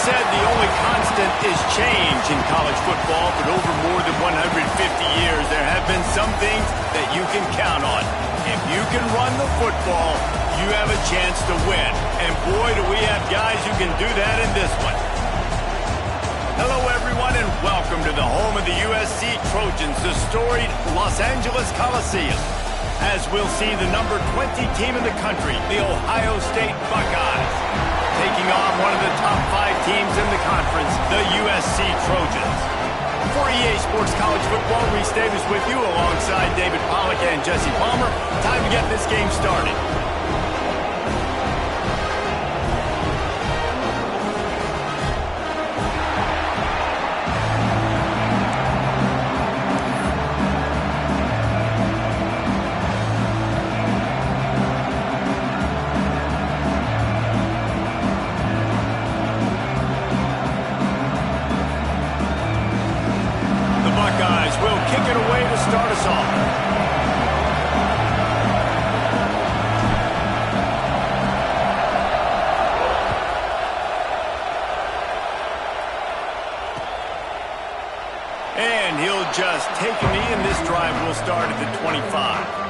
said the only constant is change in college football, but over more than 150 years, there have been some things that you can count on. If you can run the football, you have a chance to win. And boy, do we have guys who can do that in this one. Hello, everyone, and welcome to the home of the USC Trojans, the storied Los Angeles Coliseum. As we'll see the number 20 team in the country, the Ohio State Buckeyes, taking on one of the top 5 teams in the conference, the USC Trojans. For EA Sports College Football, Reese Davis with you alongside David Pollack and Jesse Palmer. Time to get this game started. Start us off. And he'll just take a knee, and this drive will start at the 25.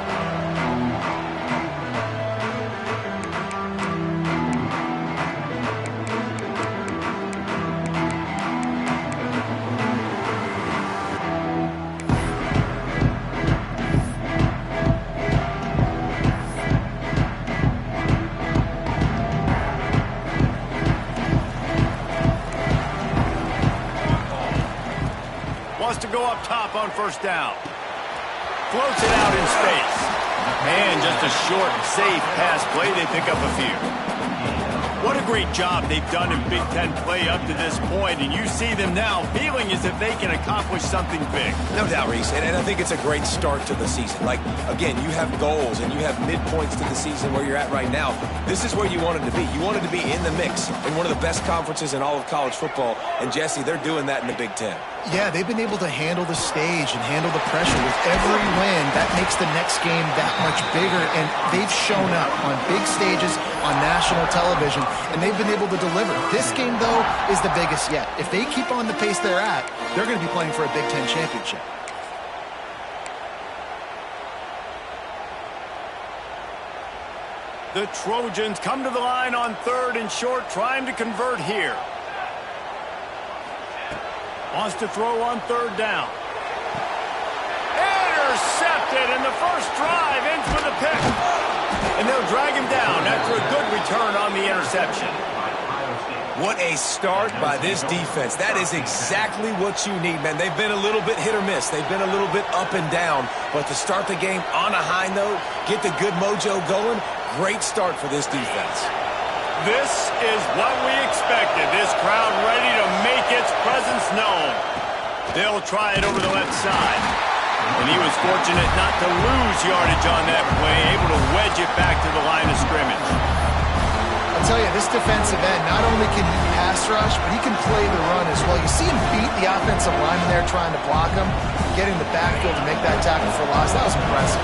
Wants to go up top on first down. Floats it out in space. And just a short, safe pass play. They pick up a few. What a great job they've done in Big Ten play up to this point, and you see them now feeling as if they can accomplish something big. No doubt, Reese, and I think it's a great start to the season. Like, again, you have goals and you have midpoints to the season where you're at right now. This is where you wanted to be. You wanted to be in the mix in one of the best conferences in all of college football, and Jesse, they're doing that in the Big Ten. Yeah, they've been able to handle the stage and handle the pressure with every win. That makes the next game that much bigger, and they've shown up on big stages on national television, and they've been able to deliver. This game, though, is the biggest yet. If they keep on the pace they're at, they're going to be playing for a Big Ten championship. The Trojans come to the line on 3rd and short, trying to convert here. Wants to throw on 3rd down. Intercepted in the first drive, in for the pick. And they'll drag him down after a good return on the interception. What a start by this defense. That is exactly what you need, man. They've been a little bit hit or miss. They've been a little bit up and down. But to start the game on a high note, get the good mojo going, great start for this defense. This is what we expected. This crowd ready to make its presence known. They'll try it over the left side. And he was fortunate not to lose yardage on that play, able to wedge it back to the line of scrimmage. I'll tell you, this defensive end, not only can he pass rush, but he can play the run as well. You see him beat the offensive lineman there trying to block him, get in the backfield to make that tackle for loss. That was impressive.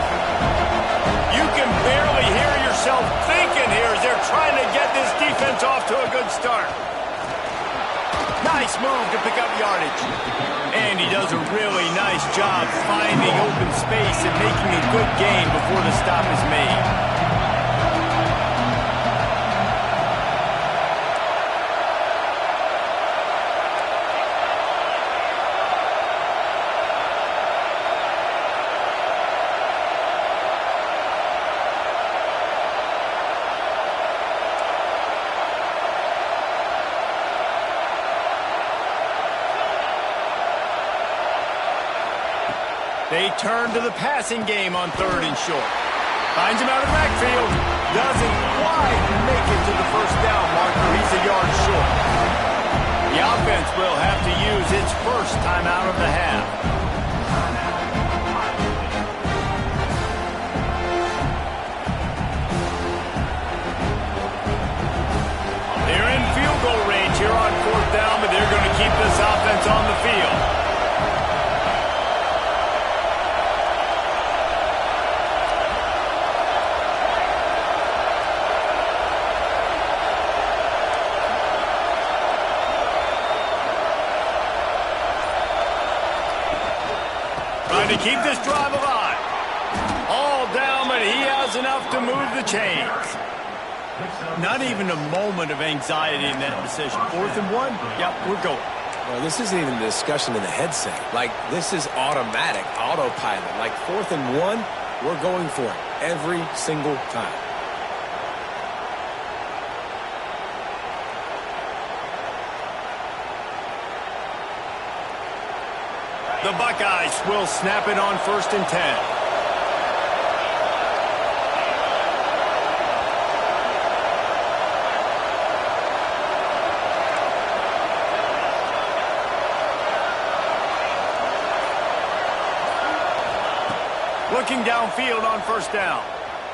You can barely hear yourself thinking here as they're trying to get this defense off to a good start. Nice move to pick up yardage. And he does a really nice job finding open space and making a good gain before the stop is made. They turn to the passing game on 3rd and short. Finds him out of the backfield. Doesn't quite make it to the first down marker. He's a yard short. The offense will have to use its first timeout of the half. They're in field goal range here on 4th down, but they're going to keep this offense on the field. Trying to keep this drive alive. All down, but he has enough to move the chains. Not even a moment of anxiety in that decision. 4th and 1? Yep, we're going. Well, this isn't even a discussion in the headset. Like, this is automatic, autopilot. Like, 4th and 1, we're going for it every single time. The Buckeyes will snap it on 1st and 10. Looking downfield on 1st down.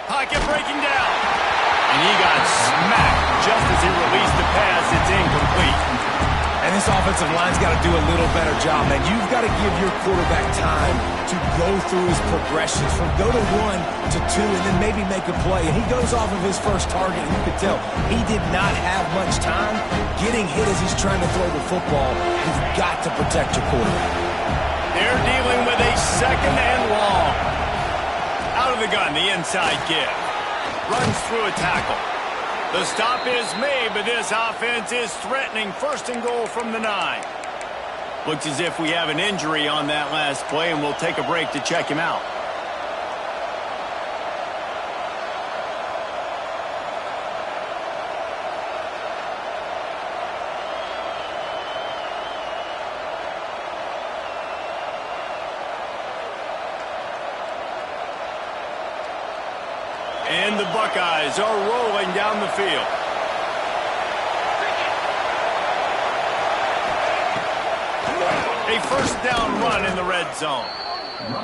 Pocket breaking down. And he got smacked just as he released the pass. It's incomplete. And this offensive line's got to do a little better job, man. You've got to give your quarterback time to go through his progressions from go to 1 to 2 and then maybe make a play. And he goes off of his first target, and you could tell he did not have much time getting hit as he's trying to throw the football. You've got to protect your quarterback. They're dealing with a 2nd and long. Out of the gun, the inside give. Runs through a tackle. The stop is made, but this offense is threatening 1st and goal from the 9. Looks as if we have an injury on that last play, and we'll take a break to check him out. And the Buckeyes are rolling down the field. A 1st down run in the red zone.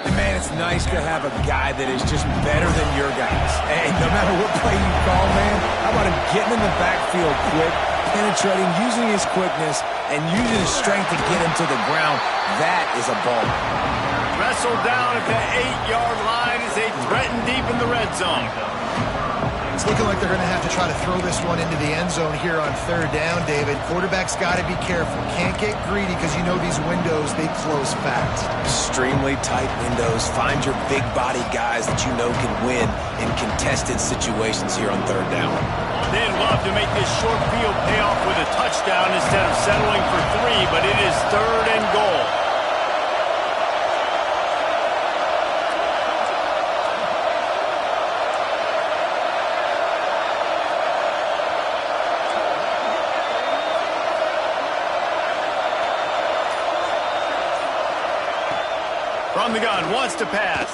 And man, it's nice to have a guy that is just better than your guys. Hey, no matter what play you call, man, how about him getting in the backfield quick, penetrating, using his quickness, and using his strength to get him to the ground. That is a ball. Wrestled down at the 8-yard line as they threaten deep in the red zone. It's looking like they're going to have to try to throw this one into the end zone here on 3rd down, David. Quarterback's got to be careful. Can't get greedy because you know these windows, they close fast. Extremely tight windows. Find your big body guys that you know can win in contested situations here on 3rd down. They'd love to make this short field pay off with a touchdown instead of settling for 3, but it is 3rd and goal. From the gun, wants to pass.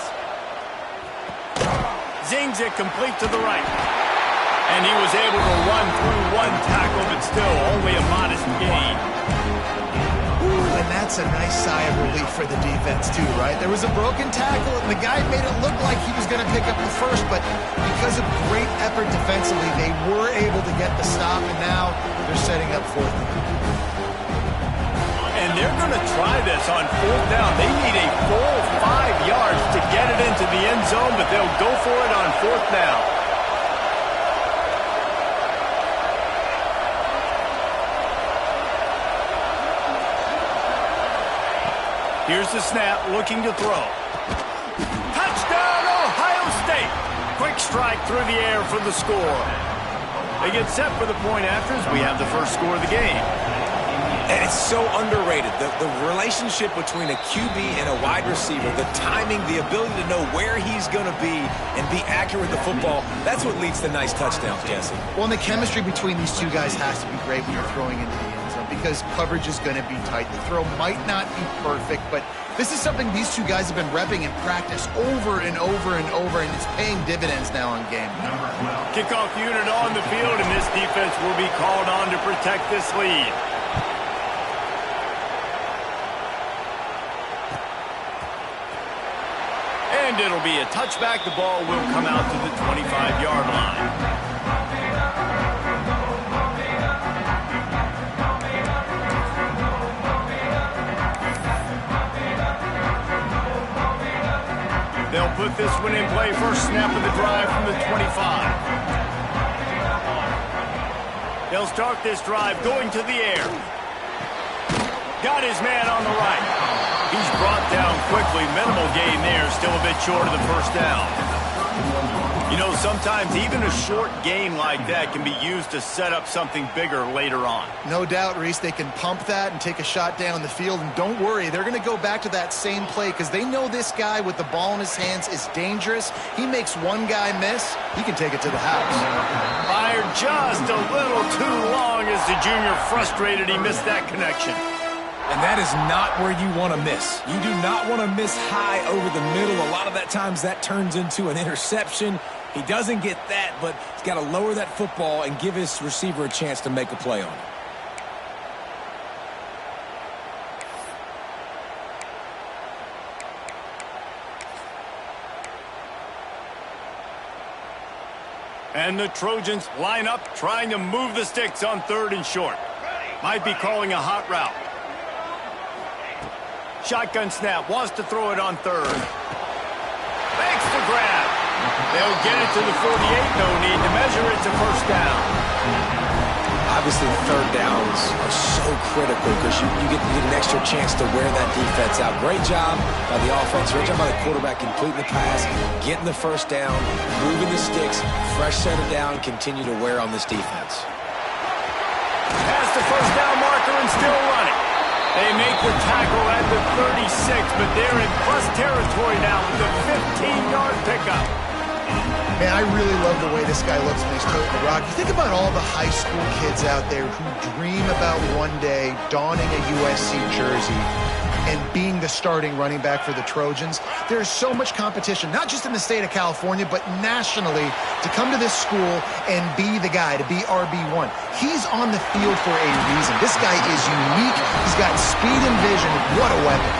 Zings it complete to the right. And he was able to run through 1 tackle, but still only a modest gain. Ooh, and that's a nice sigh of relief for the defense too, right? There was a broken tackle, and the guy made it look like he was going to pick up the 1st, but because of great effort defensively, they were able to get the stop, and now they're setting up 4th. And they're going to try this on 4th down. They need a full 5 yards to get it into the end zone, but they'll go for it on 4th down. Here's the snap, looking to throw. Touchdown, Ohio State! Quick strike through the air for the score. They get set for the point after as we have the first score of the game. And it's so underrated. The relationship between a QB and a wide receiver, the timing, the ability to know where he's going to be and be accurate with the football, that's what leads to nice touchdowns, Jesse. Well, and the chemistry between these two guys has to be great when you're throwing into the end zone because coverage is going to be tight. The throw might not be perfect, but this is something these two guys have been repping in practice over and over and over, and it's paying dividends now in game. Kickoff unit on the field, and this defense will be called on to protect this lead. And it'll be a touchback. The ball will come out to the 25-yard line. They'll put this one in play. First snap of the drive from the 25. They'll start this drive going to the air. Got his man on the right. He's brought down quickly. Minimal gain there. Still a bit short of the first down. You know, sometimes even a short gain like that can be used to set up something bigger later on. No doubt, Reese, they can pump that and take a shot down the field. And don't worry, they're going to go back to that same play because they know this guy with the ball in his hands is dangerous. He makes one guy miss, he can take it to the house. Fired just a little too long as the junior frustrated. He missed that connection. And that is not where you want to miss. You do not want to miss high over the middle. A lot of that times that turns into an interception. He doesn't get that, but he's got to lower that football and give his receiver a chance to make a play on it. And the Trojans line up, trying to move the sticks on 3rd and short. Might be calling a hot route. Shotgun snap, wants to throw it on 3rd. Makes the grab. They'll get it to the 48, no need to measure it to first down. Obviously, 3rd downs are so critical because you get an extra chance to wear that defense out. Great job by the offense. Great job by the quarterback completing the pass, getting the first down, moving the sticks, fresh set of down, continue to wear on this defense. Past the first down marker and still running. They make the tackle at the 36, but they're in plus territory now with the 15-yard pickup. Man, I really love the way this guy looks when he's toting the rock. You think about all the high school kids out there who dream about one day donning a USC jersey and being the starting running back for the Trojans. There's so much competition, not just in the state of California, but nationally, to come to this school and be the guy, to be RB1. He's on the field for a reason. This guy is unique. He's got speed and vision. What a weapon.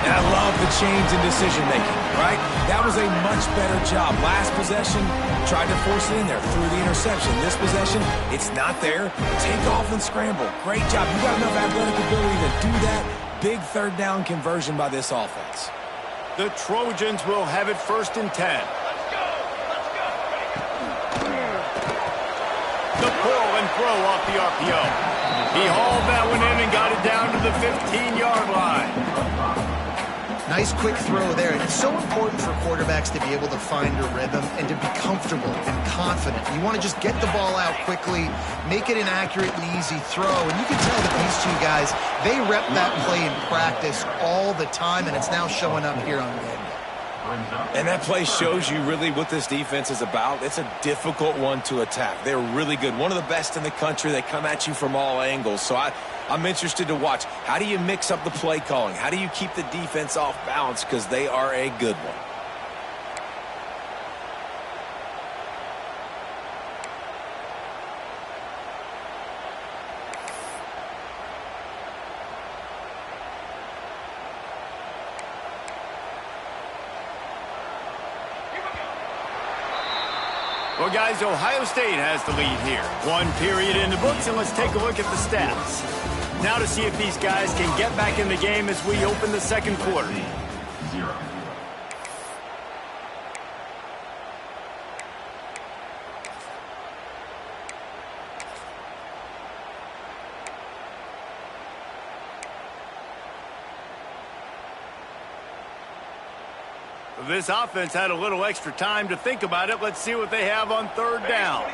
And I love the change in decision-making, right? That was a much better job. Last possession, tried to force it in there through the interception. This possession, it's not there. Take off and scramble. Great job. You got enough athletic ability to do that. Big 3rd down conversion by this offense. The Trojans will have it 1st and 10. The pull and throw off the RPO. He hauled that one in and got it down to the 15-yard line. Nice quick throw there. And it's so important for quarterbacks to be able to find a rhythm and to be comfortable and confident. You want to just get the ball out quickly, make it an accurate and easy throw. And you can tell that these two guys, they rep that play in practice all the time, and it's now showing up here on game day. And that play shows you really what this defense is about. It's a difficult one to attack. They're really good. One of the best in the country. They come at you from all angles. So I'm interested to watch. How do you mix up the play calling? How do you keep the defense off balance? Because they are a good one. Well, guys, Ohio State has the lead here. 1 period in the books, and let's take a look at the stats. Now to see if these guys can get back in the game as we open the 2nd quarter. This offense had a little extra time to think about it. Let's see what they have on 3rd down.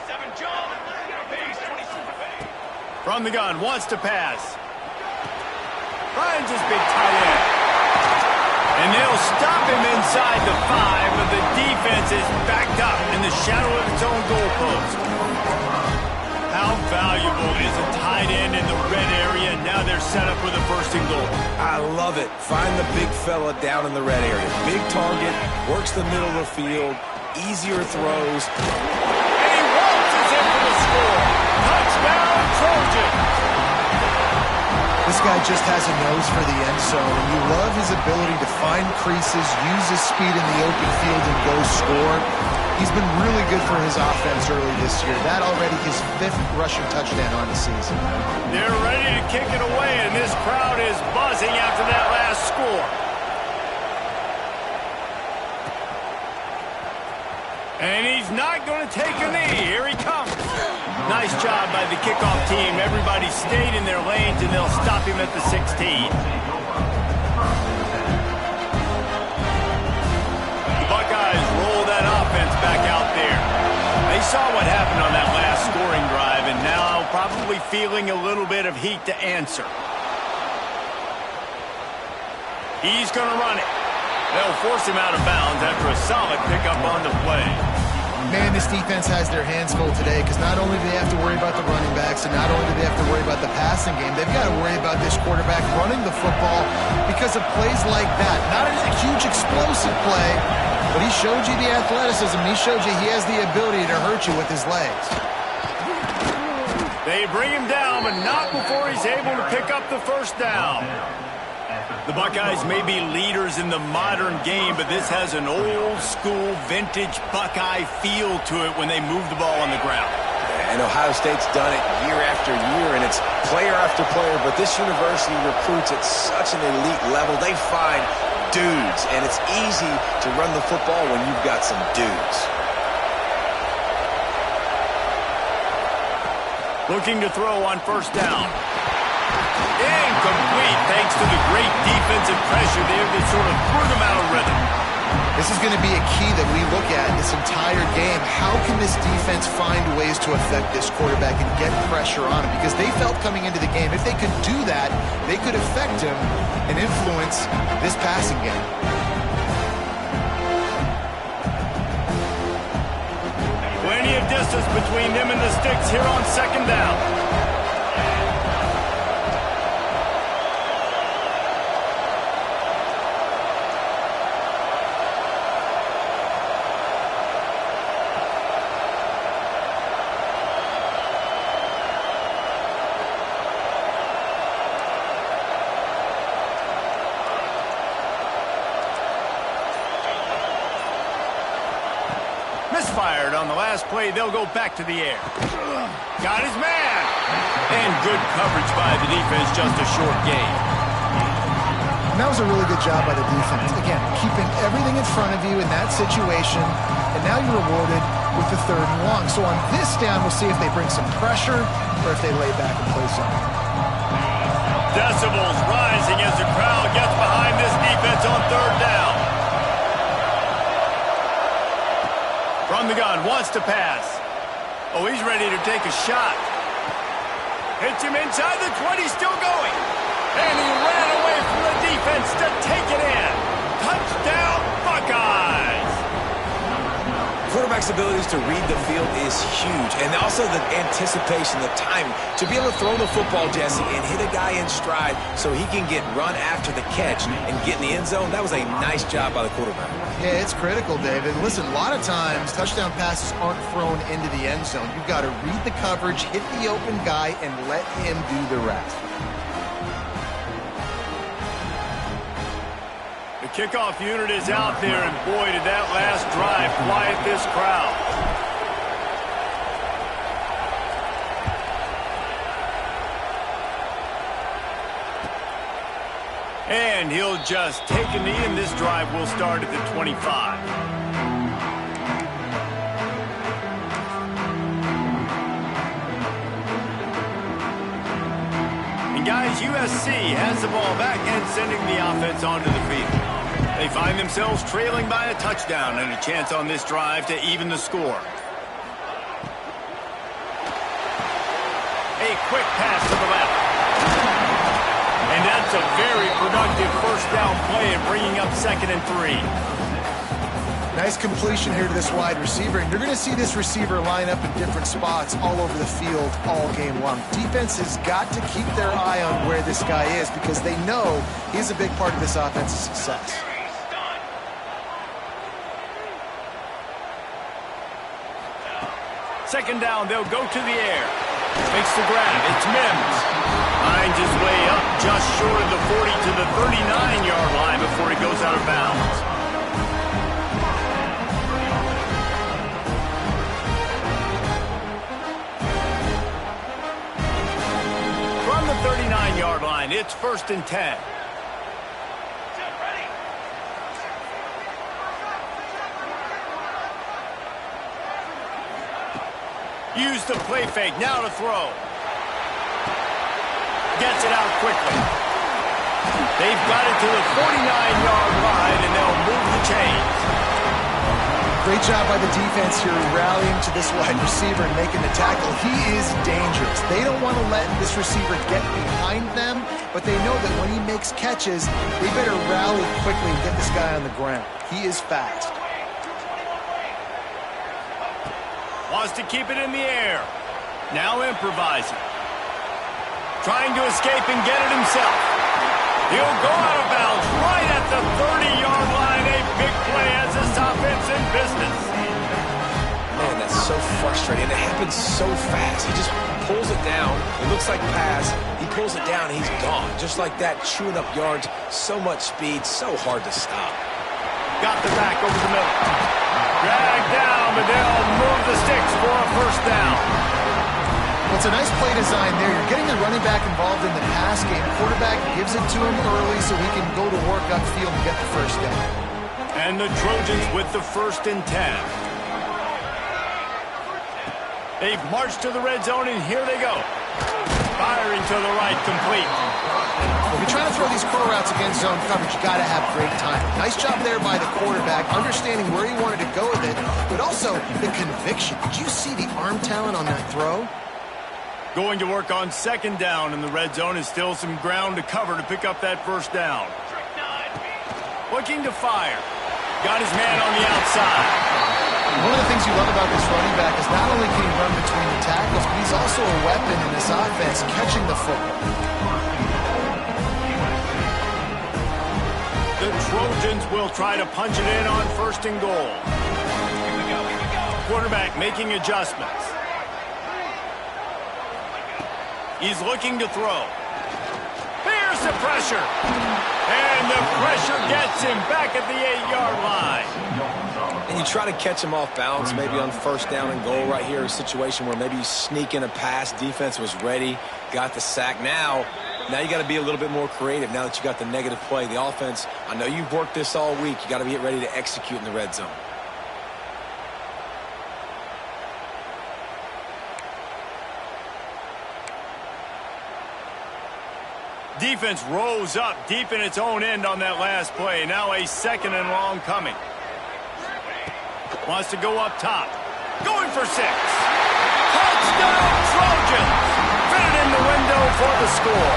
From the gun, wants to pass. Finds his big tight end. And they'll stop him inside the 5, but the defense is backed up in the shadow of its own goalpost. How valuable is a tight end in the red area? Now they're set up with a 1st and goal. I love it. Find the big fella down in the red area. Big target, works the middle of the field, easier throws. And he waltzes in for the score. Touchdown, Trojans. This guy just has a nose for the end zone, and you love his ability to find creases, use his speed in the open field, and go score. He's been really good for his offense early this year. That already his 5th rushing touchdown on the season. They're ready to kick it away, and this crowd is buzzing after that last score. And he's not going to take a knee. Here he comes. Nice job by the kickoff team. Everybody stayed in their lanes, and they'll stop him at the 16. back out there. They saw what happened on that last scoring drive, and now probably feeling a little bit of heat to answer. He's going to run it. They'll force him out of bounds after a solid pickup on the play. Man, this defense has their hands full today because not only do they have to worry about the running backs and not only do they have to worry about the passing game, they've got to worry about this quarterback running the football because of plays like that. Not a huge explosive play, but he showed you the athleticism. He showed you he has the ability to hurt you with his legs. They bring him down, but not before he's able to pick up the first down. The Buckeyes may be leaders in the modern game, but this has an old-school, vintage Buckeye feel to it when they move the ball on the ground. And Ohio State's done it year after year, and it's player after player, but this university recruits at such an elite level. They find dudes, and it's easy to run the football when you've got some dudes. Looking to throw on first down. Incomplete, thanks to the great defensive pressure there that sort of threw them out of rhythm. This is going to be a key that we look at this entire game. How can this defense find ways to affect this quarterback and get pressure on him? Because they felt coming into the game, if they could do that, they could affect him and influence this passing game. Plenty of distance between them and the sticks here on second down. Misfired on the last play. They'll go back to the air. Got his man. And good coverage by the defense, just a short gain. And that was a really good job by the defense. Again, keeping everything in front of you in that situation, and now you're rewarded with the 3rd and long. So on this down, we'll see if they bring some pressure or if they lay back and play something. Decibels rising as the crowd gets behind this defense on 3rd down. From the gun, wants to pass. Oh, he's ready to take a shot. Hits him inside the 20, still going. And he ran away from the defense to take it in. Touchdown, Buckeyes! Quarterback's abilities to read the field is huge, and also the anticipation, the timing. To be able to throw the football, Jesse, and hit a guy in stride so he can get run after the catch and get in the end zone, that was a nice job by the quarterback. Yeah, it's critical, David. Listen, a lot of times touchdown passes aren't thrown into the end zone. You've got to read the coverage, hit the open guy, and let him do the rest. The kickoff unit is out there, and boy, did that last drive quiet this crowd. And he'll just take a knee, and this drive will start at the 25. And guys, USC has the ball back and sending the offense onto the field. They find themselves trailing by a touchdown and a chance on this drive to even the score. A quick pass to the left. And that's a very productive first down play and bringing up 2nd and 3. Nice completion here to this wide receiver, and you're going to see this receiver line up in different spots all over the field all game long. Defense has got to keep their eye on where this guy is because they know he's a big part of this offense's success. Second down, they'll go to the air. Makes the grab. It's Mims. Finds his way up just short of the 40 to the 39-yard line before he goes out of bounds. From the 39-yard line, it's 1st and 10. Use the play fake, now to throw. Gets it out quickly. They've got it to the 49-yard line, and they'll move the chains. Great job by the defense here rallying to this wide receiver and making the tackle. He is dangerous. They don't want to let this receiver get behind them, but they know that when he makes catches, they better rally quickly and get this guy on the ground. He is fast. Wants to keep it in the air. Now improvising. Trying to escape and get it himself. He'll go out of bounds right at the 30-yard line. A big play as this offense in business. Man, that's so frustrating. It happens so fast. He just pulls it down. It looks like pass. He pulls it down, and he's gone. Just like that, chewing up yards. So much speed, so hard to stop. Got the back over the middle. Dragged down, but they'll move the sticks for a first down. Well, it's a nice play design there. You're getting the running back involved in the pass game. Quarterback gives it to him early so he can go to work upfield and get the first down. And the Trojans with the 1st and 10. They've marched to the red zone, and here they go. Firing to the right, complete. If you're trying to throw these curl routes against zone coverage, you got to have great time. Nice job there by the quarterback, understanding where he wanted to go with it, but also the conviction. Did you see the arm talent on that throw? Going to work on 2nd down in the red zone is still some ground to cover to pick up that first down. Looking to fire. Got his man on the outside. One of the things you love about this running back is not only can he run between the tackles, but he's also a weapon in this offense, catching the football. The Trojans will try to punch it in on 1st and goal. Quarterback making adjustments. He's looking to throw. Here's the pressure. And the pressure gets him back at the 8-yard line. And you try to catch him off balance, maybe on 1st down and goal right here, a situation where maybe you sneak in a pass. Defense was ready, got the sack. Now you got to be a little bit more creative now that you got the negative play. The offense, I know you've worked this all week. You got to get ready to execute in the red zone. Defense rose up deep in its own end on that last play. Now a 2nd and long coming. Wants to go up top. Going for 6. Touchdown Trojans! Fitted in the window for the score.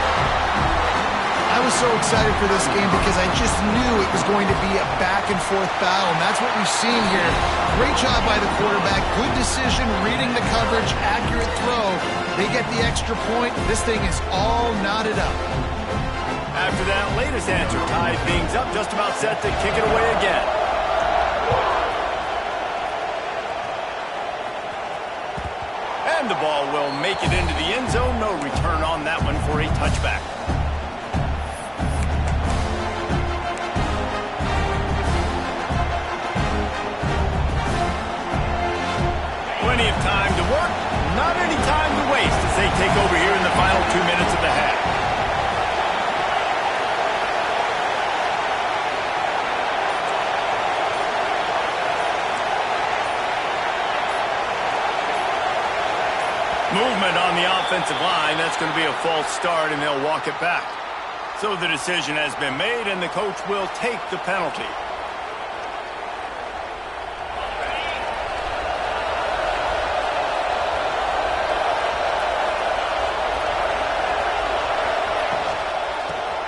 I was so excited for this game because I just knew it was going to be a back-and-forth battle, and that's what we've seen here. Great job by the quarterback. Good decision, reading the coverage, accurate throw. They get the extra point. This thing is all knotted up. After that latest answer tied things up, just about set to kick it away again. And the ball will make it into the end zone. No return on that one for a touchback. Plenty of time to work, not any time to waste as they take over here in the final 2 minutes of the half. Movement on the offensive line. That's going to be a false start, and they'll walk it back. So the decision has been made, and the coach will take the penalty.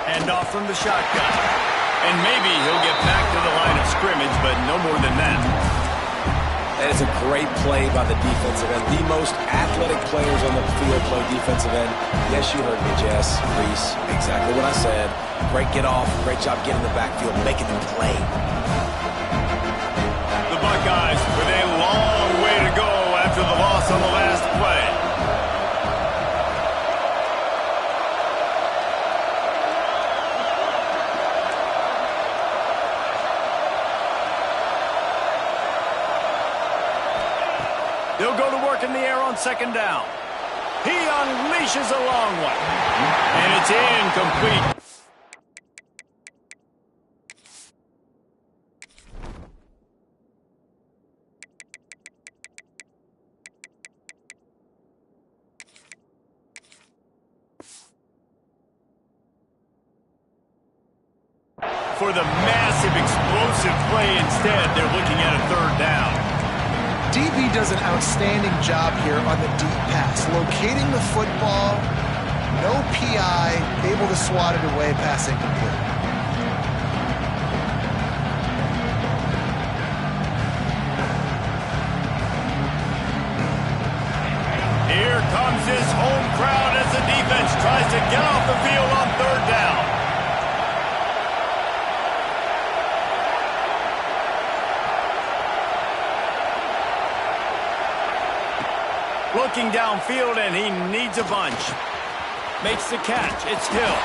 Hand off from the shotgun. And maybe he'll get back to the line of scrimmage, but no more than that. That is a great play by the defensive end. The most athletic players on the field play defensive end. Yes, you heard me, Jess, Reese. Exactly what I said. Great get off. Great job getting the backfield, making the play. The Buckeyes with a long way to go after the loss on the last play. They'll go to work in the air on 2nd down. He unleashes a long one. And it's incomplete. For the massive explosive play instead, they're looking at a 3rd down. DB does an outstanding job here on the deep pass, locating the football, no PI, able to swat it away, pass incomplete. Here comes his home crowd as the defense tries to get off the field on third down. Looking downfield, and he needs a bunch. Makes the catch. It's Hill.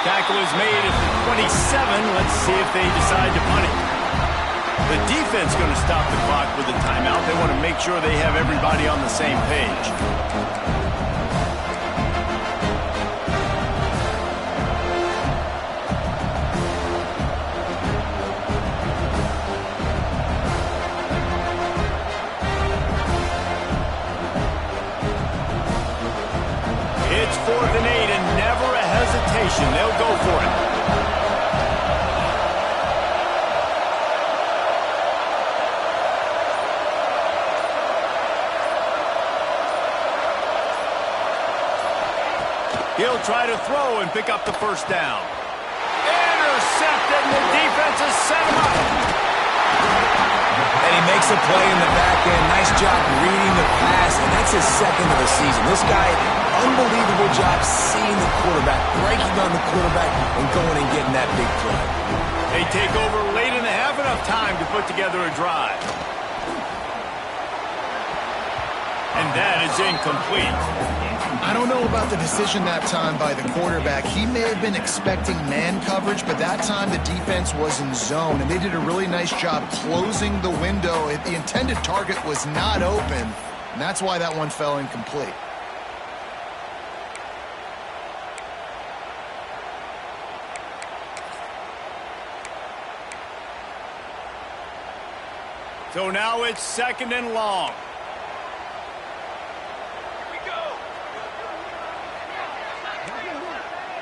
Tackle is made at the 27. Let's see if they decide to punt it. The defense going to stop the clock with a timeout. They want to make sure they have everybody on the same page. It's 4th and 8, and never a hesitation. They'll go for it. He'll try to throw and pick up the first down. Intercepted, and the defense has set him up. And he makes a play in the back end. Nice job reading the pass, and that's his second of the season. This guy, unbelievable job seeing the quarterback, breaking on the quarterback, and going and getting that big play. They take over late in the half, enough time to put together a drive. And that is incomplete. I don't know about the decision that time by the quarterback. He may have been expecting man coverage, but that time the defense was in zone, and they did a really nice job closing the window. The intended target was not open, and that's why that one fell incomplete. So now it's 2nd and long.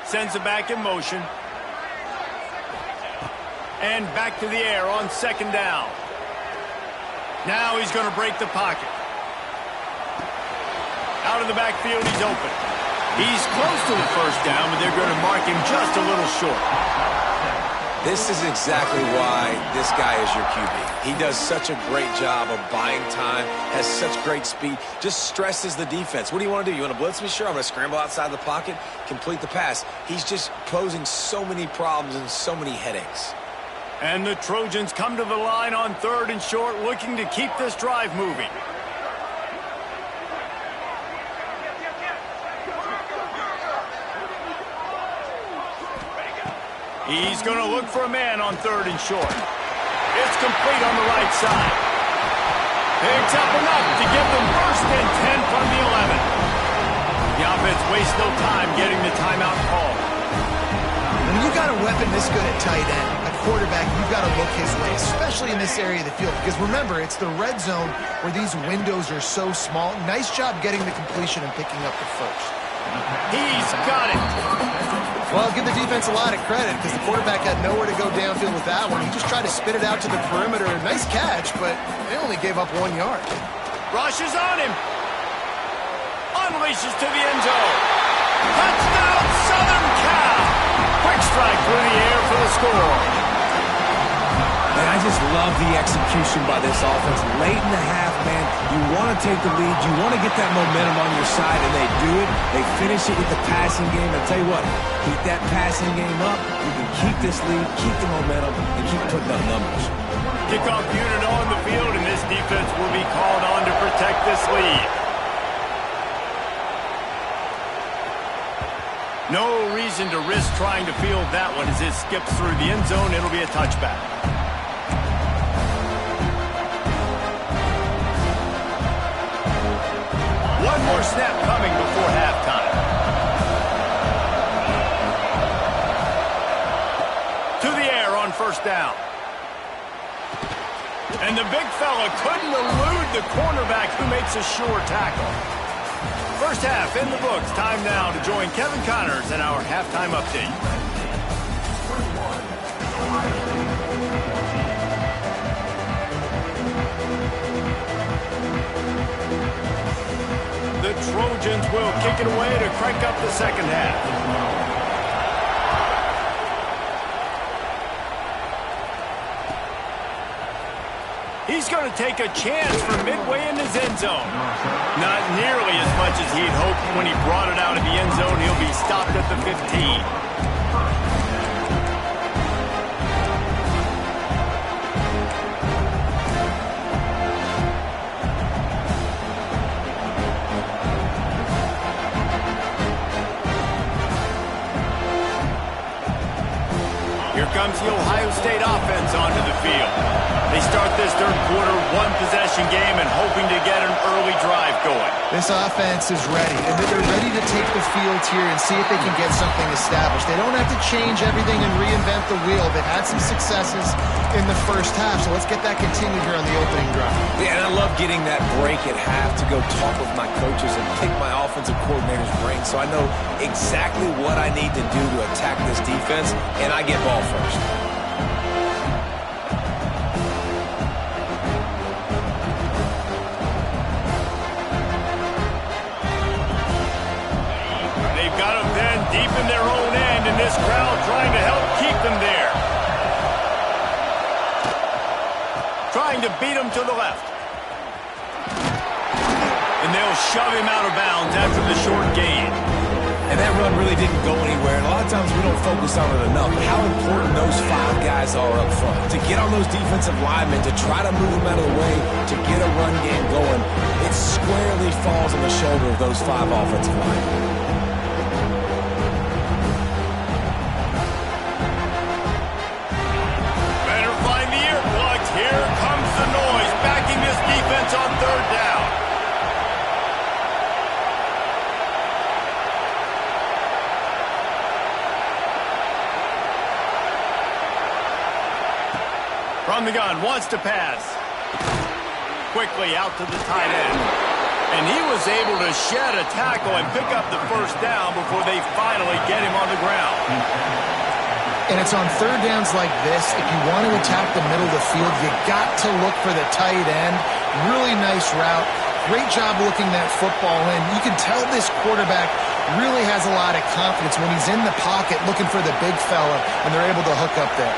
Sends it back in motion. And back to the air on 2nd down. Now he's going to break the pocket. Out of the backfield, he's open. He's close to the first down, but they're going to mark him just a little short. This is exactly why this guy is your QB. He does such a great job of buying time, has such great speed, just stresses the defense. What do you want to do? You want to blitz me? Sure, I'm going to scramble outside the pocket, complete the pass. He's just posing so many problems and so many headaches. And the Trojans come to the line on 3rd and short, looking to keep this drive moving. He's going to look for a man on 3rd and short. It's complete on the right side. Picks up enough to give them 1st and 10 from the 11. The offense wastes no time getting the timeout call. When you got a weapon this good at tight end, a quarterback, you've got to look his way, especially in this area of the field. Because remember, it's the red zone where these windows are so small. Nice job getting the completion and picking up the first. He's got it. Well, give the defense a lot of credit because the quarterback had nowhere to go downfield with that one. He just tried to spit it out to the perimeter. Nice catch, but they only gave up 1 yard. Rushes on him. Unleashes to the end zone. Touchdown, Southern Cal. Quick strike through the air for the score. And I just love the execution by this offense. Late in the half, man, you want to take the lead. You want to get that momentum on your side, and they do it. They finish it with the passing game. I'll tell you what, keep that passing game up. You can keep this lead, keep the momentum, and keep putting up numbers. Kickoff unit on the field, and this defense will be called on to protect this lead. No reason to risk trying to field that one as it skips through the end zone. It'll be a touchback. One more snap coming before halftime. To the air on 1st down. And the big fella couldn't elude the cornerback who makes a sure tackle. First half in the books. Time now to join Kevin Connors in our halftime update. the Trojans will kick it away to crank up the second half. He's going to take a chance from midway in his end zone. Not nearly as much as he'd hoped when he brought it out of the end zone. He'll be stopped at the 15. Here comes the Ohio State offense onto the field. They start this third quarter one-possession game and hoping to get an early drive going. This offense is ready, and they're ready to take the field here and see if they can get something established. They don't have to change everything and reinvent the wheel. They've had some successes in the first half, so let's get that continued here on the opening drive. Yeah, and I love getting that break at half to go talk with my coaches and pick my offensive coordinator's brain so I know exactly what I need to do to attack this defense, and I get ball first. They've got them then deep in their own end, and this crowd trying to help keep them there. Trying to beat him to the left. And they'll shove him out of bounds after the short gain. And that run really didn't go anywhere. And a lot of times we don't focus on it enough. But how important those 5 guys are up front. To get on those defensive linemen, to try to move them out of the way, to get a run game going, it squarely falls on the shoulder of those 5 offensive linemen. Better find the earplugs. Here comes the noise, backing this defense on third down. From the gun, wants to pass. Quickly out to the tight end. And he was able to shed a tackle and pick up the first down before they finally get him on the ground. And it's on third downs like this, if you want to attack the middle of the field, you got to look for the tight end. Really nice route. Great job looking that football in. You can tell this quarterback really has a lot of confidence when he's in the pocket looking for the big fella, and they're able to hook up there.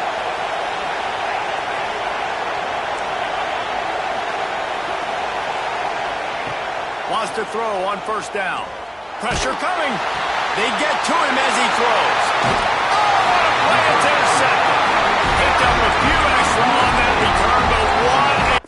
Wants to throw on first down. Pressure coming. They get to him as he throws. Oh, play it's intercepted. Picked up a few extra on that return, but one.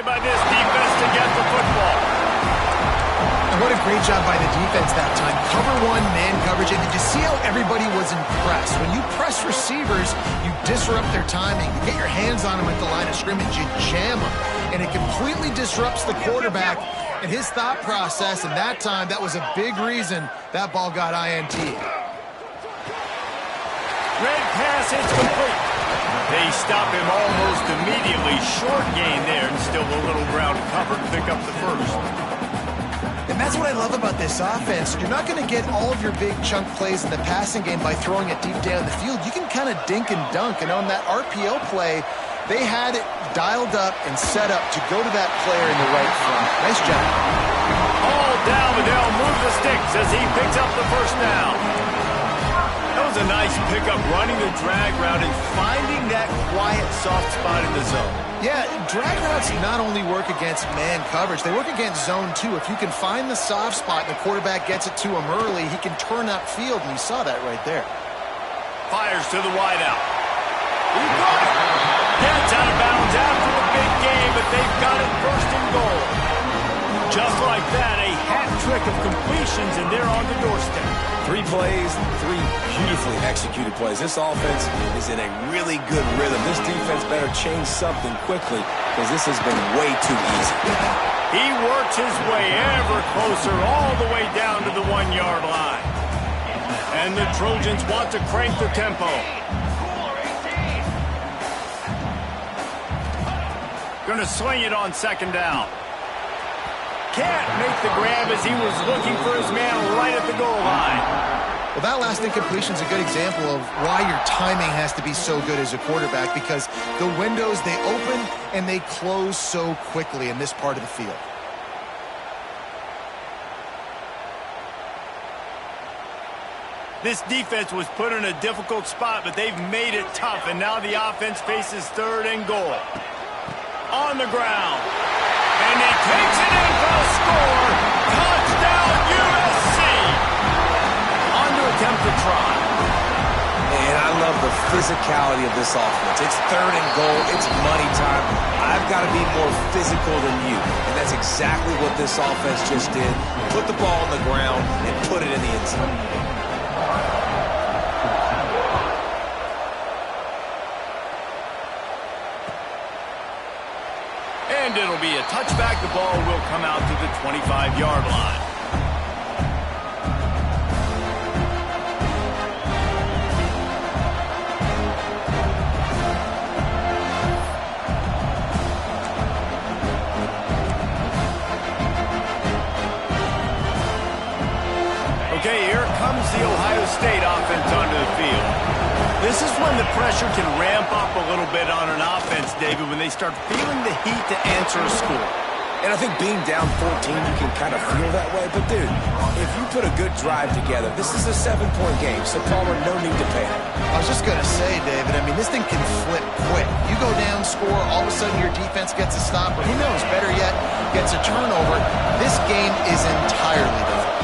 By this defense to get the football. And what a great job by the defense that time. Cover one, man coverage. And did you see how everybody was impressed? When you press receivers, you disrupt their timing. You get your hands on them at the line of scrimmage. You jam them. And it completely disrupts the quarterback and his thought process. And that time, that was a big reason that ball got INT. Red pass is complete. They stop him almost immediately. Short gain there, and still a little ground cover to pick up the first. And that's what I love about this offense. You're not going to get all of your big chunk plays in the passing game by throwing it deep down the field. You can kind of dink and dunk. And on that RPO play, they had it dialed up and set up to go to that player in the right front. Nice job. All down, but they'll move the sticks as he picks up the first down. That was was a nice pickup, running the drag route and finding that quiet, soft spot in the zone. Yeah, drag routes not only work against man coverage, they work against zone too. If you can find the soft spot and the quarterback gets it to him early, he can turn upfield, and you saw that right there. Fires to the wideout. He got it. Gets out of bounds after a big game, but they've got it first and goal. Just like that, a hat trick of completions, and they're on the doorstep. 3 plays, 3 beautifully executed plays. This offense is in a really good rhythm. This defense better change something quickly because this has been way too easy. He works his way ever closer all the way down to the 1-yard line. And the Trojans want to crank the tempo. Going to swing it on second down. Can't make the grab as he was looking for his man right at the goal line. Well, that last incompletion is a good example of why your timing has to be so good as a quarterback, because the windows, they open and they close so quickly in this part of the field. This defense was put in a difficult spot, but they've made it tough, and now the offense faces third and goal. On the ground. And he takes it in for a score. Touchdown, USC. On to attempt to try. And I love the physicality of this offense. It's third and goal. It's money time. I've got to be more physical than you. And that's exactly what this offense just did. Put the ball on the ground and put it in the end zone. And it'll be a touchback. The ball will come out to the 25-yard line. Okay, here comes the Ohio State offense onto the field. This is when the pressure can ramp up a little bit on an offense, David, when they start feeling the heat to answer a score. And I think being down 14, you can kind of feel that way. But, dude, if you put a good drive together, this is a 7-point game, so Palmer, no need to panic. I was just going to say, David, I mean, this thing can flip quick. You go down, score, all of a sudden your defense gets a stop, or who knows, better yet, gets a turnover. This game is entirely different.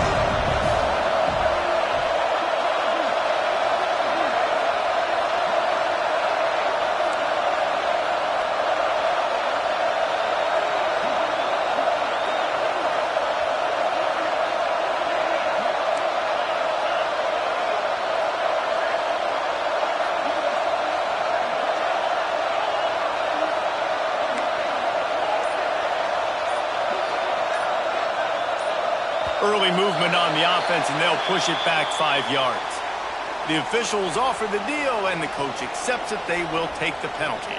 Early movement on the offense, and they'll push it back 5 yards. The officials offer the deal, and the coach accepts it. They will take the penalty.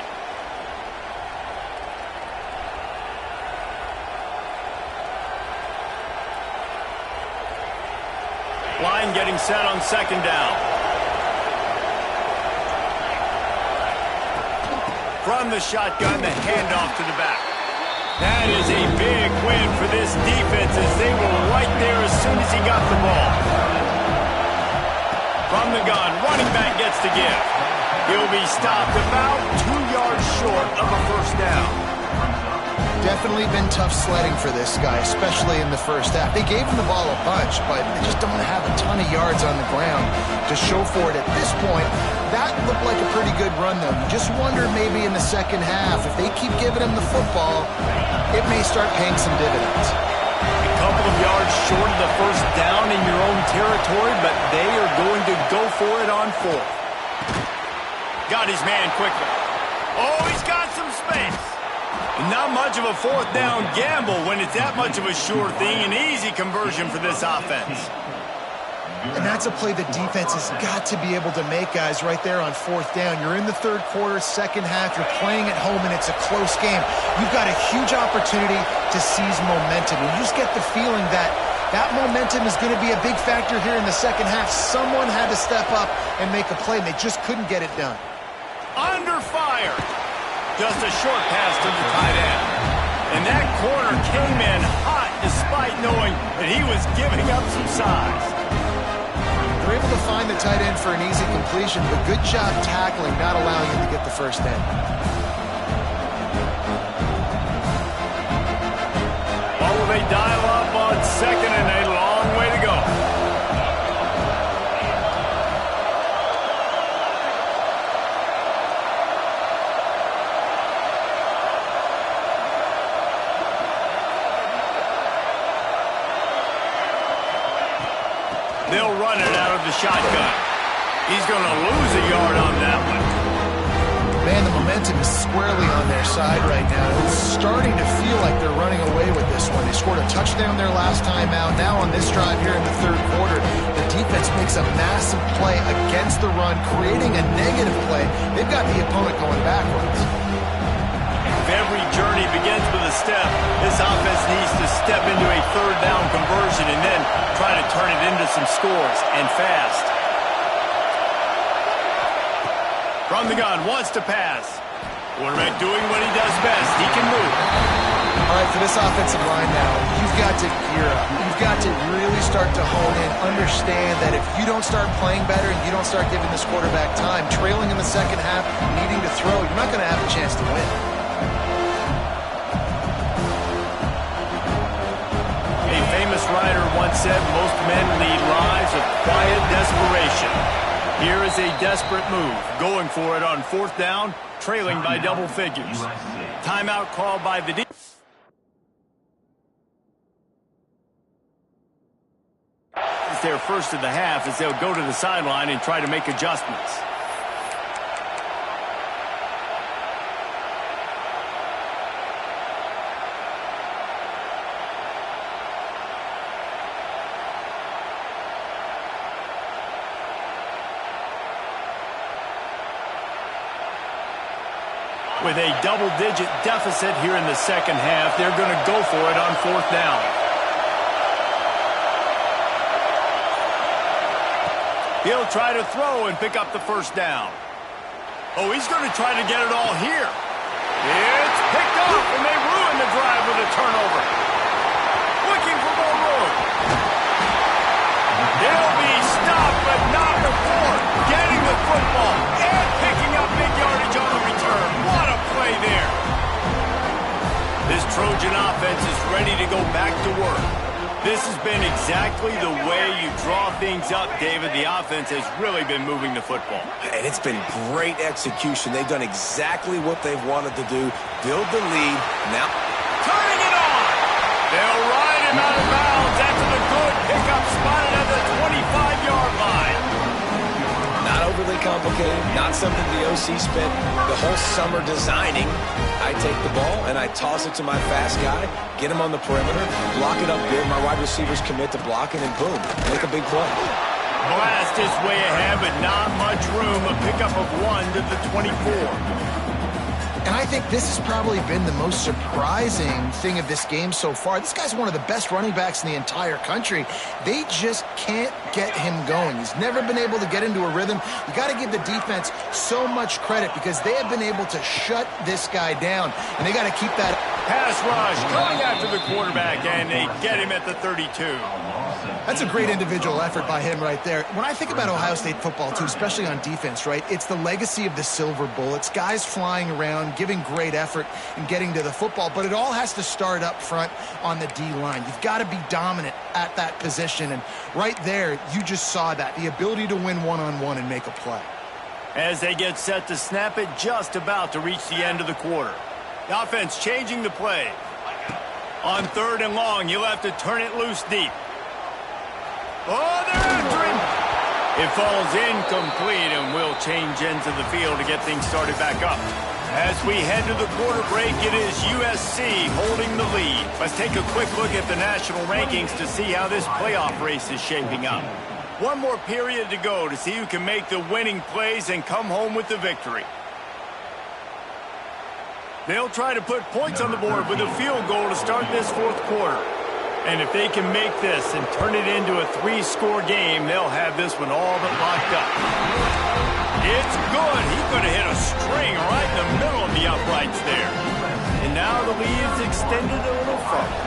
Line getting set on second down. From the shotgun, the handoff to the back. That is a big win for this defense as they were right there as soon as he got the ball. From the gun, running back gets the give. He'll be stopped about 2 yards short of a first down. Definitely been tough sledding for this guy, especially in the first half. They gave him the ball a bunch, but they just don't have a ton of yards on the ground to show for it at this point. That looked like a pretty good run, though. You just wonder maybe in the second half, if they keep giving him the football, it may start paying some dividends. A couple of yards short of the first down in your own territory, but they are going to go for it on fourth. Got his man quickly. Oh, he's got some space. Not much of a fourth down gamble when it's that much of a sure thing, an easy conversion for this offense. And that's a play the defense has got to be able to make, guys, right there on fourth down. You're in the third quarter, second half. You're playing at home, and it's a close game. You've got a huge opportunity to seize momentum. And you just get the feeling that that momentum is going to be a big factor here in the second half. Someone had to step up and make a play, and they just couldn't get it done. Under fire. Just a short pass to the tight end. And that corner came in hot despite knowing that he was giving up some size. They're able to find the tight end for an easy completion, but good job tackling, not allowing him to get the first down. Oh, they dial up on second and a long way to go. They'll run it out of the shotgun. He's going to lose a yard on that one. Man, the momentum is squarely on their side right now. It's starting to feel like they're running away with this one. They scored a touchdown their last time out. Now on this drive here in the third quarter, the defense makes a massive play against the run, creating a negative play. They've got the opponent going backwards. Every journey begins with a step. This offense needs to step into a third down conversion and then try to turn it into some scores, and fast. From the gun, wants to pass. Quarterback doing what he does best. He can move. All right, for this offensive line now, you've got to gear up. You've got to really start to hone in, understand that if you don't start playing better and you don't start giving this quarterback time, trailing in the second half, needing to throw, you're not going to have a chance to win. A famous writer once said, most men lead lives of quiet desperation. Here is a desperate move, going for it on fourth down, trailing by double figures. Timeout called by the defense. It's their first of the half as they'll go to the sideline and try to make adjustments. With a double-digit deficit here in the second half, they're going to go for it on fourth down. He'll try to throw and pick up the first down. Oh, he's going to try to get it all here. It's picked off, and they ruin the drive with a turnover. Looking for more room. They'll be stopped, but not before getting the football and picking up big yardage on the return. What a play there. This Trojan offense is ready to go back to work. This has been exactly the way you draw things up, David. The offense has really been moving the football. And it's been great execution. They've done exactly what they've wanted to do. Build the lead. Now turning it on. They'll ride him out of bounds after the good pickup spotted at the 25-yard line. Not overly complicated, not something the OC spent the whole summer designing. I take the ball and I toss it to my fast guy, get him on the perimeter, block it up good. My wide receivers commit to blocking, and boom, make a big play. Blast is way ahead, but not much room. A pickup of 1 to the 24. And I think this has probably been the most surprising thing of this game so far. This guy's one of the best running backs in the entire country. They just can't get him going. He's never been able to get into a rhythm. You got to give the defense so much credit because they have been able to shut this guy down, and they got to keep that pass rush going after the quarterback, and they get him at the 32. That's a great individual effort by him right there. When I think about Ohio State football, too, especially on defense, right, it's the legacy of the Silver Bullets, guys flying around, giving great effort and getting to the football, but it all has to start up front on the D-line. You've got to be dominant at that position, and right there, you just saw that, the ability to win one-on-one and make a play. As they get set to snap it, just about to reach the end of the quarter. The offense changing the play. On third and long, you'll have to turn it loose deep. Oh, they're after him. It falls incomplete, and we'll change ends of the field to get things started back up. As we head to the quarter break, it is USC holding the lead. Let's take a quick look at the national rankings to see how this playoff race is shaping up. One more period to go to see who can make the winning plays and come home with the victory. They'll try to put points on the board with a field goal to start this fourth quarter. And if they can make this and turn it into a 3-score game, they'll have this one all but locked up. It's good. He could have hit a string right in the middle of the uprights there. And now the lead's extended a little further.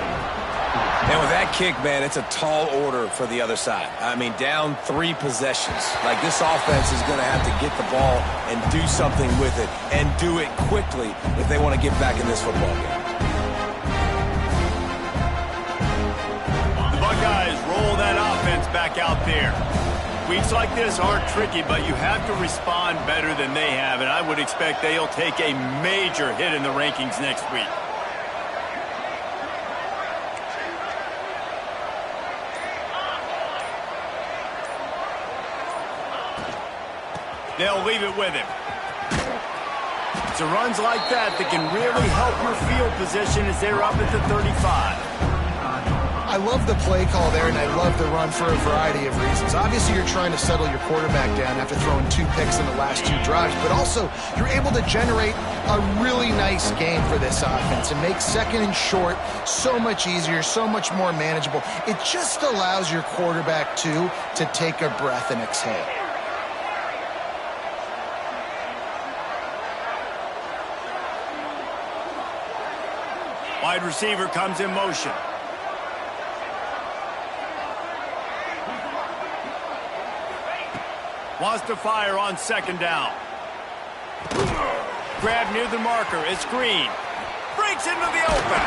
And with that that kick, man, it's a tall order for the other side. I mean, down 3 possessions. Like, this offense is going to have to get the ball and do something with it, and do it quickly if they want to get back in this football game. The Buckeyes roll that offense back out there. Weeks like this are tricky, but you have to respond better than they have, and I would expect they'll take a major hit in the rankings next week. They'll leave it with him. It's runs like that that can really help your field position as they're up at the 35. I love the play call there, and I love the run for a variety of reasons. Obviously, you're trying to settle your quarterback down after throwing 2 picks in the last 2 drives, but also you're able to generate a really nice game for this offense and make second and short so much easier, so much more manageable. It just allows your quarterback, too, to take a breath and exhale. Wide receiver comes in motion. Wants to fire on second down. Grab near the marker. It's Green. Breaks into the open.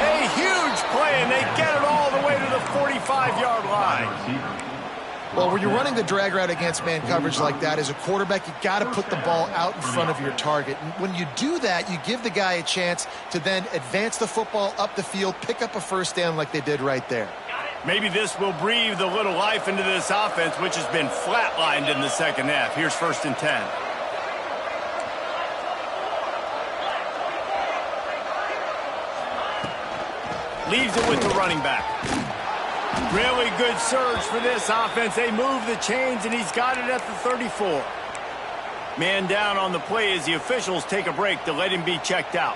A huge play, and they get it all the way to the 45-yard line. Well, when you're running the drag route against man coverage like that, as a quarterback, you got to put the ball out in front of your target. And when you do that, you give the guy a chance to then advance the football up the field, pick up a first down like they did right there. Maybe this will breathe a little life into this offense, which has been flatlined in the second half. Here's 1st and 10. Leaves it with the running back. Really good surge for this offense. They move the chains, and he's got it at the 34. Man down on the play as the officials take a break to let him be checked out.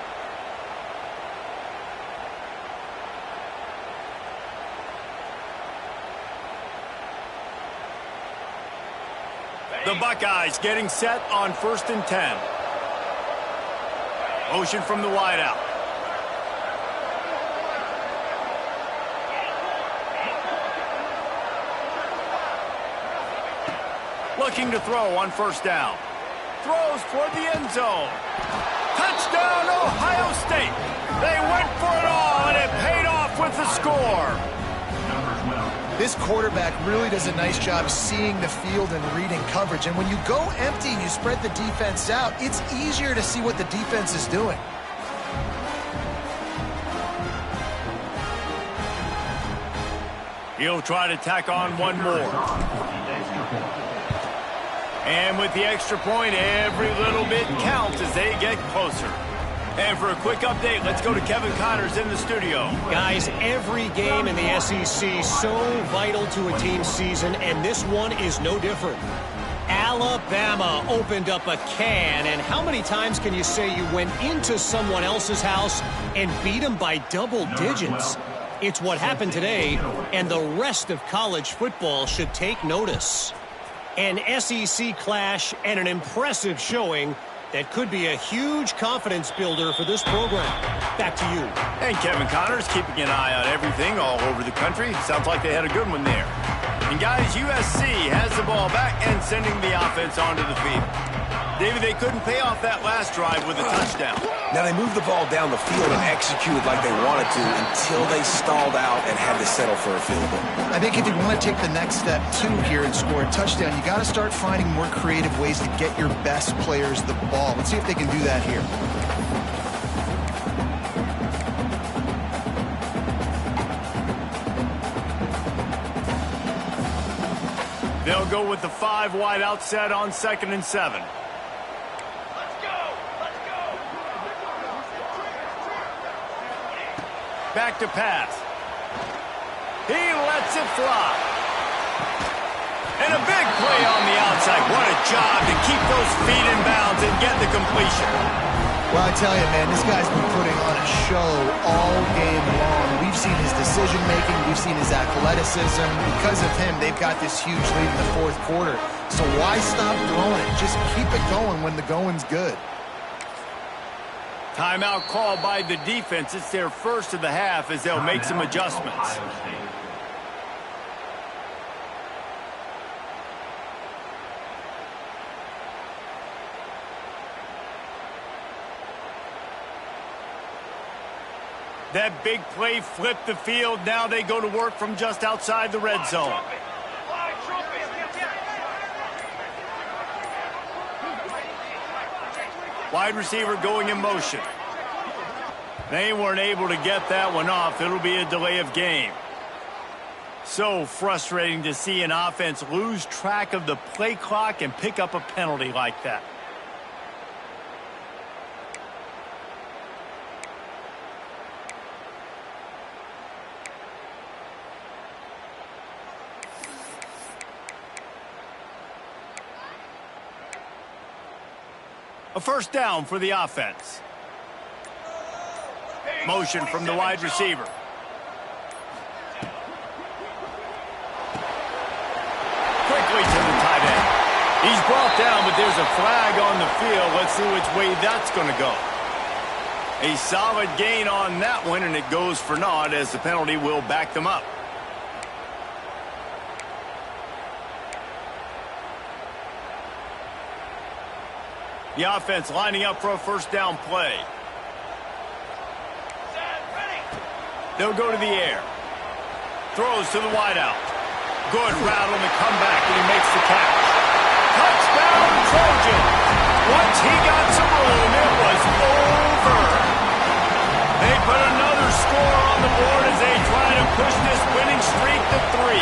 The Buckeyes getting set on 1st and 10. Motion from the wideout. Looking to throw on 1st down. Throws toward the end zone. Touchdown, Ohio State. They went for it all, and it paid off with the score. This quarterback really does a nice job seeing the field and reading coverage. And when you go empty and you spread the defense out, it's easier to see what the defense is doing. He'll try to tack on one more. And with the extra point, every little bit counts as they get closer. And for a quick update, let's go to Kevin Connors in the studio. Guys, every game in the SEC so vital to a team's season, and this one is no different. Alabama opened up a can, and how many times can you say you went into someone else's house and beat them by double digits? It's what happened today, and the rest of college football should take notice. An SEC clash and an impressive showing that could be a huge confidence builder for this program. Back to you. And Kevin Connors keeping an eye on everything all over the country. Sounds like they had a good one there. And guys, USC has the ball back and sending the offense onto the field. David, they couldn't pay off that last drive with a touchdown. Now, they moved the ball down the field and executed like they wanted to until they stalled out and had to settle for a field goal. I think if you want to take the next step, too, here and score a touchdown, you got to start finding more creative ways to get your best players the ball. Let's see if they can do that here. They'll go with the 5 wide out set on 2nd and 7. Back to pass. He lets it fly. And a big play on the outside. What a job to keep those feet in bounds and get the completion. Well, I tell you, man, this guy's been putting on a show all game long. We've seen his decision-making. We've seen his athleticism. Because of him, they've got this huge lead in the 4th quarter. So why stop throwing it? Just keep it going when the going's good. Timeout called by the defense. It's their first of the half as they'll make some adjustments. That big play flipped the field. Now they go to work from just outside the red zone. Wide receiver going in motion. They weren't able to get that one off. It'll be a delay of game. So frustrating to see an offense lose track of the play clock and pick up a penalty like that. A first down for the offense. Motion from the wide receiver. Quickly to the tight end. He's brought down, but there's a flag on the field. Let's see which way that's going to go. A solid gain on that one, and it goes for naught as the penalty will back them up. The offense lining up for a first down play. They'll go to the air. Throws to the wideout. Good route on the comeback, and he makes the catch. Touchdown, Trojan. Once he got some room, it was over. They put another score on the board as they try to push this winning streak to 3.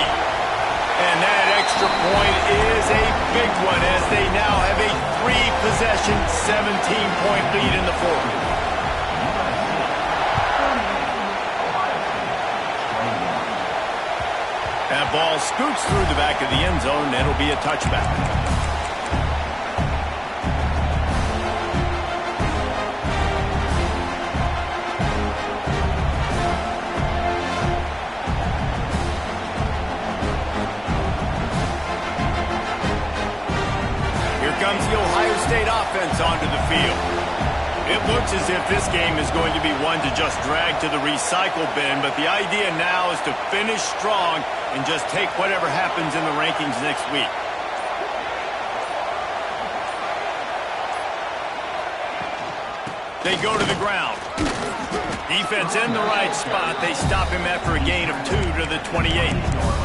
And that extra point is a big one as they now have a 3-possession, 17-point lead in the fourth. That ball scoots through the back of the end zone, and it'll be a touchback. Comes the Ohio State offense onto the field. It looks as if this game is going to be one to just drag to the recycle bin, but the idea now is to finish strong and just take whatever happens in the rankings next week. They go to the ground. Defense in the right spot. They stop him after a gain of 2 to the 28.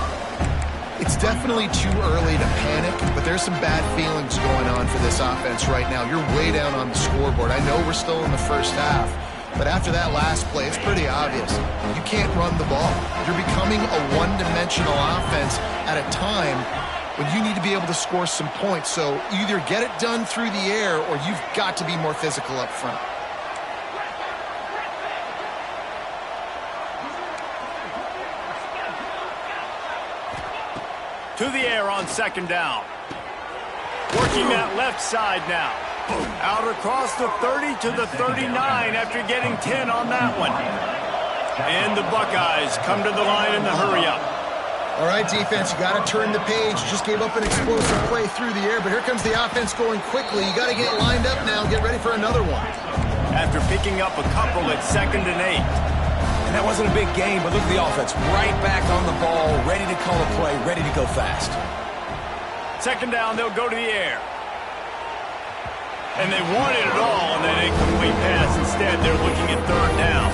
It's definitely too early to panic, but there's some bad feelings going on for this offense right now. You're way down on the scoreboard. I know we're still in the first half, but after that last play, it's pretty obvious. You can't run the ball. You're becoming a one-dimensional offense at a time when you need to be able to score some points. So either get it done through the air or you've got to be more physical up front. To the air on second down. Working that left side now. Out across the 30 to the 39 after getting 10 on that one. And the Buckeyes come to the line in the hurry up. All right, defense, you got to turn the page. Just gave up an explosive play through the air, but here comes the offense going quickly. You got to get lined up now and get ready for another one. After picking up a couple at 2nd and 8. And that wasn't a big game, but look at the offense. Right back on the ball, ready to call a play, ready to go fast. Second down, they'll go to the air. And they wanted it all on that incomplete pass. Instead, they're looking at 3rd down.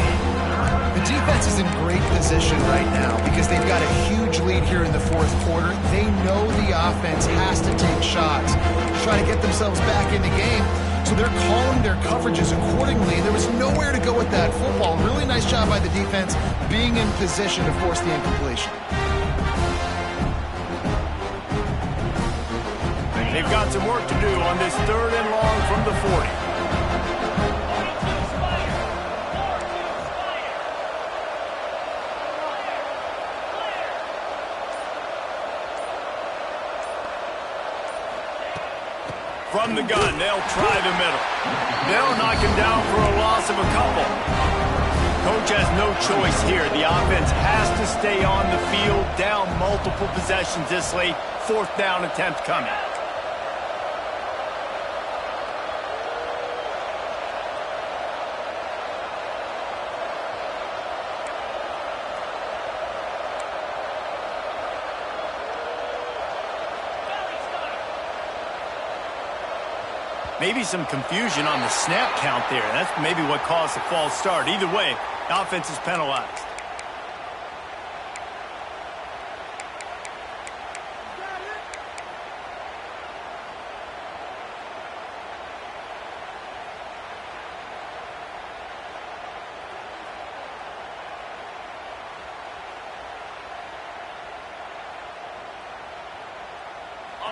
The defense is in great position right now because they've got a huge lead here in the fourth quarter. They know the offense has to take shots to try to get themselves back in the game. So they're calling their coverages accordingly. There was nowhere to go with that football. Really nice job by the defense being in position to force the incompletion. They've got some work to do on this 3rd and long from the 40. From the gun, they'll try the middle. They'll knock him down for a loss of a couple. Coach has no choice here. The offense has to stay on the field, down multiple possessions this late. 4th down attempt coming. Maybe some confusion on the snap count there. That's maybe what caused the false start. Either way, the offense is penalized.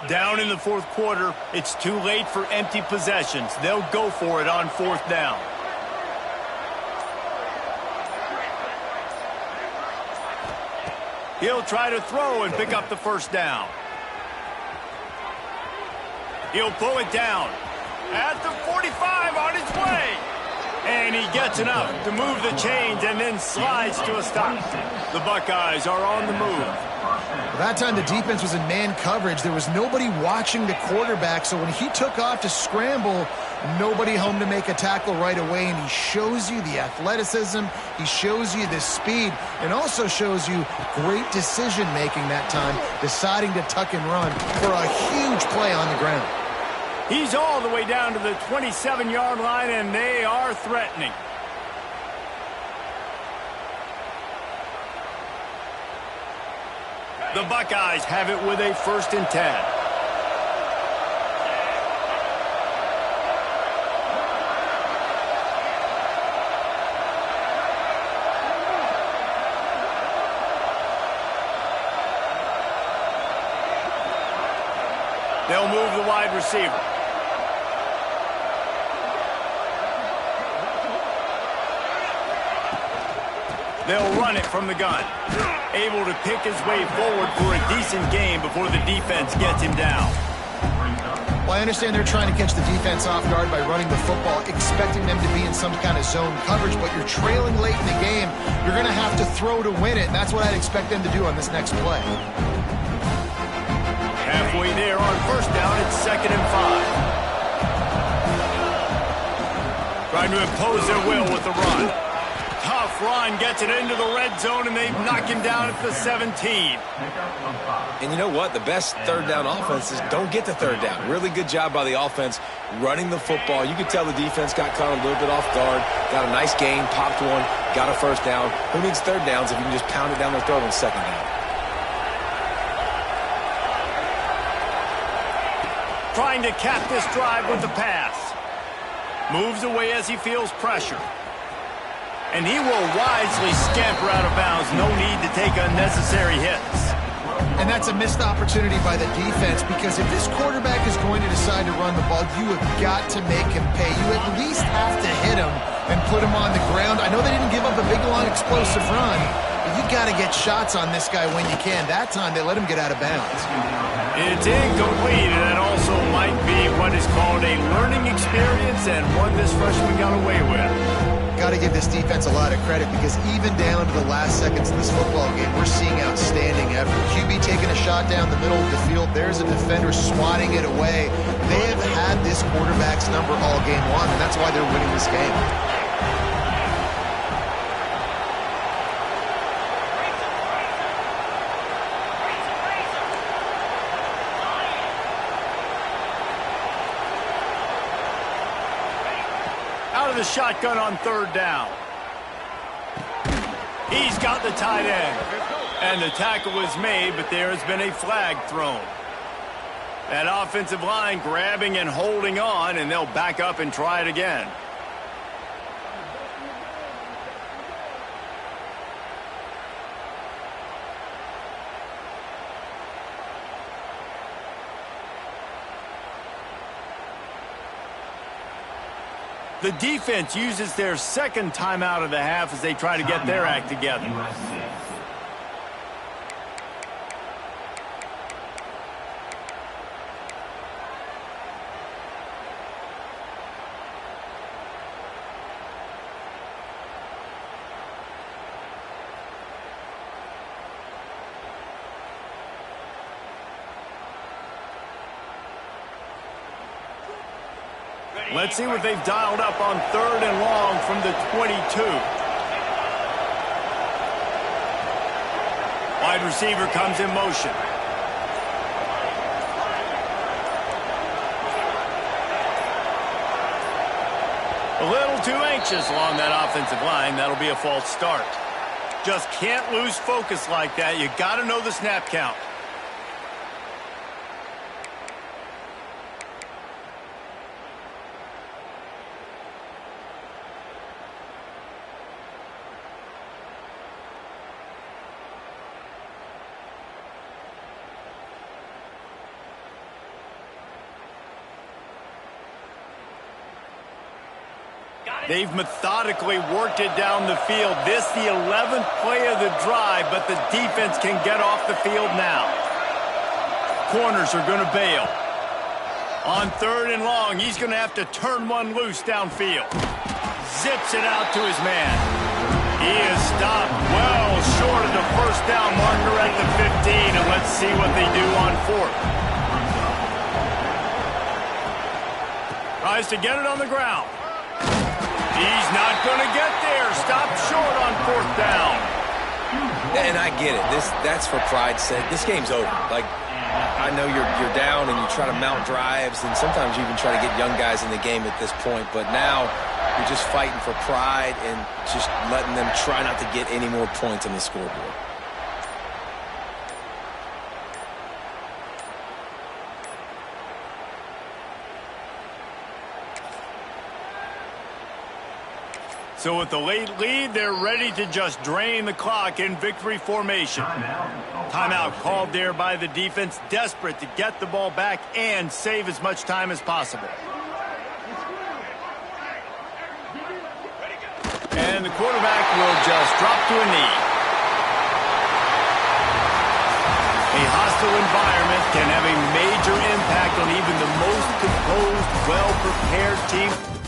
Down in the fourth quarter, it's too late for empty possessions. They'll go for it on fourth down. He'll try to throw and pick up the first down. He'll pull it down at the 45 on his way. And he gets enough to move the chains and then slides to a stop. The Buckeyes are on the move. That time the defense was in man coverage. There was nobody watching the quarterback, so when he took off to scramble, nobody home to make a tackle right away, and he shows you the athleticism, he shows you the speed, and also shows you great decision-making that time, deciding to tuck and run for a huge play on the ground. He's all the way down to the 27-yard line, and they are threatening. The Buckeyes have it with a 1st and 10. They'll move the wide receiver. They'll run it from the gun. Able to pick his way forward for a decent game before the defense gets him down. Well, I understand they're trying to catch the defense off guard by running the football, expecting them to be in some kind of zone coverage, but you're trailing late in the game. You're going to have to throw to win it, and that's what I'd expect them to do on this next play. Halfway there on first down, it's 2nd and 5. Trying to impose their will with the run. Tough run, gets it into the red zone, and they knock him down at the 17. And you know what? The best third down offenses don't get the third down. Really good job by the offense running the football. You could tell the defense got caught a little bit off guard, got a nice gain, popped one, got a first down. Who needs third downs if you can just pound it down their throat on second down? Trying to cap this drive with the pass. Moves away as he feels pressure. And he will wisely scamper out of bounds. No need to take unnecessary hits. And that's a missed opportunity by the defense, because if this quarterback is going to decide to run the ball, you have got to make him pay. You at least have to hit him and put him on the ground. I know they didn't give up a big, long, explosive run, but you got to get shots on this guy when you can. That time, they let him get out of bounds. It's incomplete, and that also might be what is called a learning experience, and one this freshman got away with. Got to give this defense a lot of credit, because even down to the last seconds of this football game, we're seeing outstanding effort. QB taking a shot down the middle of the field. There's a defender swatting it away. They have had this quarterback's number all game long, and that's why they're winning this game. The shotgun on third down. He's got the tight end. And the tackle is made, but there has been a flag thrown. That offensive line grabbing and holding on, and they'll back up and try it again. The defense uses their 2nd timeout of the half as they try to get their act together. USC. Let's see what they've dialed up on 3rd and long from the 22. Wide receiver comes in motion. A little too anxious along that offensive line. That'll be a false start. Just can't lose focus like that. You got to know the snap count. They've methodically worked it down the field. This the 11th play of the drive, but the defense can get off the field now. Corners are going to bail. On 3rd and long, he's going to have to turn one loose downfield. Zips it out to his man. He is stopped well short of the first down marker at the 15, and let's see what they do on 4th. Tries to get it on the ground. He's not going to get there. Stopped short on 4th down. And I get it. That's for pride's sake. This game's over. Like, I know you're down and you try to mount drives, and sometimes you even try to get young guys in the game at this point. But now you're just fighting for pride and just letting them try not to get any more points on the scoreboard. So with the late lead, they're ready to just drain the clock in victory formation. Timeout called there by the defense, desperate to get the ball back and save as much time as possible. And the quarterback will just drop to a knee. A hostile environment can have a major impact on even the most composed, well-prepared team.